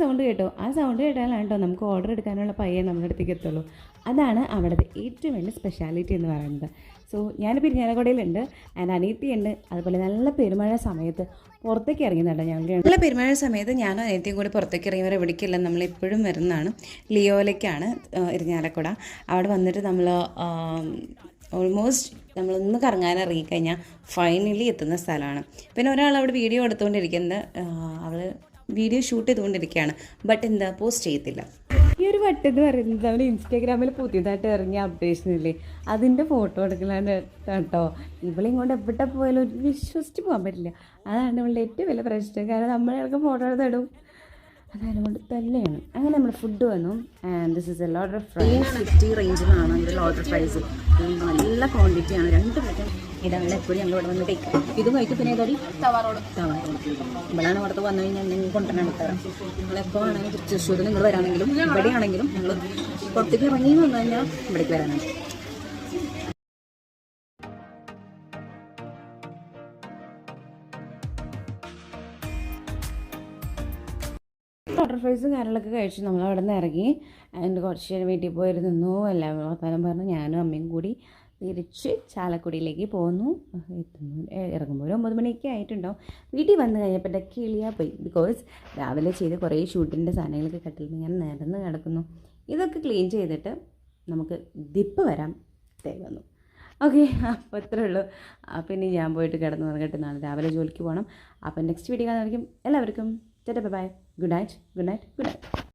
Sound കേട്ടോ, ആ sound കേട്ടാലാണ് കേട്ടോ നമുക്ക് ഓർഡർ എടുക്കാനുള്ള പയ്യെ നമ്മുടെ അടുത്തേക്ക് എത്തുള്ളൂ. അതാണ് അവിടുത്തെ ഏറ്റവും വലിയ സ്പെഷ്യാലിറ്റി എന്ന് പറയുന്നത്. സോ ഞാനിപ്പോൾ ഇരിഞ്ഞാലക്കുടയിലുണ്ട്, ആൻഡ് അനിയത്തിയുണ്ട്. അതുപോലെ നല്ല പെരുമഴ സമയത്ത് പുറത്തേക്ക് ഇറങ്ങുന്നുണ്ട്. ഞങ്ങൾ നല്ല പെരുമഴ സമയത്ത് ഞാനും അനിയത്തിയും കൂടി പുറത്തേക്ക് ഇറങ്ങിയവരെ എവിടേക്കില്ല, നമ്മളെപ്പോഴും വരുന്നതാണ് ലിയോയിലേക്കാണ് ഇരിഞ്ഞാലക്കുട. അവിടെ വന്നിട്ട് നമ്മൾ ഓൾമോസ്റ്റ് നമ്മളൊന്ന് കറങ്ങാൻ ഇറങ്ങിക്കഴിഞ്ഞാൽ ഫൈനലി എത്തുന്ന സ്ഥലമാണ്. പിന്നെ ഒരാൾ അവിടെ വീഡിയോ എടുത്തുകൊണ്ടിരിക്കുന്നത്, അവൾ വീഡിയോ ഷൂട്ട് ചെയ്തുകൊണ്ടിരിക്കുകയാണ്, ബട്ട് എന്താ പോസ്റ്റ് ചെയ്യത്തില്ല. ഈ ഒരു വട്ടെന്ന് പറയുന്നത് നമ്മൾ ഇൻസ്റ്റാഗ്രാമിൽ പുതിയതായിട്ട് ഇറങ്ങിയ അപ്ഡേഷനില്ലേ, അതിൻ്റെ ഫോട്ടോ എടുക്കലാണ് കേട്ടോ. ഇവളെയും കൊണ്ട് എവിടെ പോയാലും ഒരു വിശ്വസിച്ച് പോകാൻ പറ്റില്ല. അതാണ് നമ്മളുടെ ഏറ്റവും വലിയ പ്രശ്നം. കാരണം നമ്മളിടക്ക് ഫോട്ടോ എടുത്തിടും, അതായത് കൊണ്ട് തന്നെയാണ്. അങ്ങനെ നമ്മുടെ ഫുഡ് വന്നു. And this is a lot of fries. 50 റേഞ്ചിലാണ് അതിൻ്റെ ലോട്ട് ഫ്രൈസ്. നല്ല ക്വാണ്ടിറ്റിയാണ്. 2 പ്ലേറ്റ് ഇതാണ് എപ്പോഴും ഞങ്ങൾ ഇവിടെ വന്ന് കഴിക്കാം. ഇതും കഴിക്കും. പിന്നെ ഏതാടി തവാറോട് ഇവിടെയാണ് പുറത്ത് വന്നു കഴിഞ്ഞാൽ എന്തെങ്കിലും കൊണ്ടുവരാൻ എടുക്കാറ്. നിങ്ങളെപ്പോൾ ആണെങ്കിലും തൃശ്ശൂർ നിങ്ങൾ വരാണെങ്കിലും ഇവിടെയാണെങ്കിലും ഞങ്ങൾ പുറത്തേക്ക് ഇറങ്ങി വന്നു കഴിഞ്ഞാൽ ഇവിടേക്ക് വരാനാണ്. വാട്ടർ ഫ്രൈസും കാര്യങ്ങളൊക്കെ കഴിച്ച് നമ്മൾ അവിടെ നിന്ന് ഇറങ്ങി. ആൻഡ് കുറച്ച് നേരം വീട്ടിൽ പോയിരുന്നോ എല്ലാം വർത്തമാനം പറഞ്ഞ് ഞാനും അമ്മയും കൂടി തിരിച്ച് ചാലക്കുടിയിലേക്ക് പോന്നു. ഇറങ്ങുമ്പോൾ ഒരു 9 മണിയൊക്കെ ആയിട്ടുണ്ടാവും. വീട്ടിൽ വന്ന് കഴിഞ്ഞപ്പോൾ എൻ്റെ കിളിയാ പോയി. ബിക്കോസ് രാവിലെ ചെയ്ത് കുറേ ഷൂട്ടിൻ്റെ സാധനങ്ങളൊക്കെ കട്ടിൽ ഇങ്ങനെ നിരന്ന് കിടക്കുന്നു. ഇതൊക്കെ ക്ലീൻ ചെയ്തിട്ട് നമുക്ക് ദിപ്പ് വരാൻ തേങ്ങുന്നു. ഓക്കെ, അപ്പോൾ അത്രേ ഉള്ളൂ. അപ്പോൾ ഇനി ഞാൻ പോയിട്ട് കിടന്ന് പറഞ്ഞിട്ട് നാളെ രാവിലെ ജോലിക്ക് പോകണം. അപ്പോൾ നെക്സ്റ്റ് വീഡിയോ കാണുന്നതായിരിക്കും. എല്ലാവർക്കും ബൈ. Good night.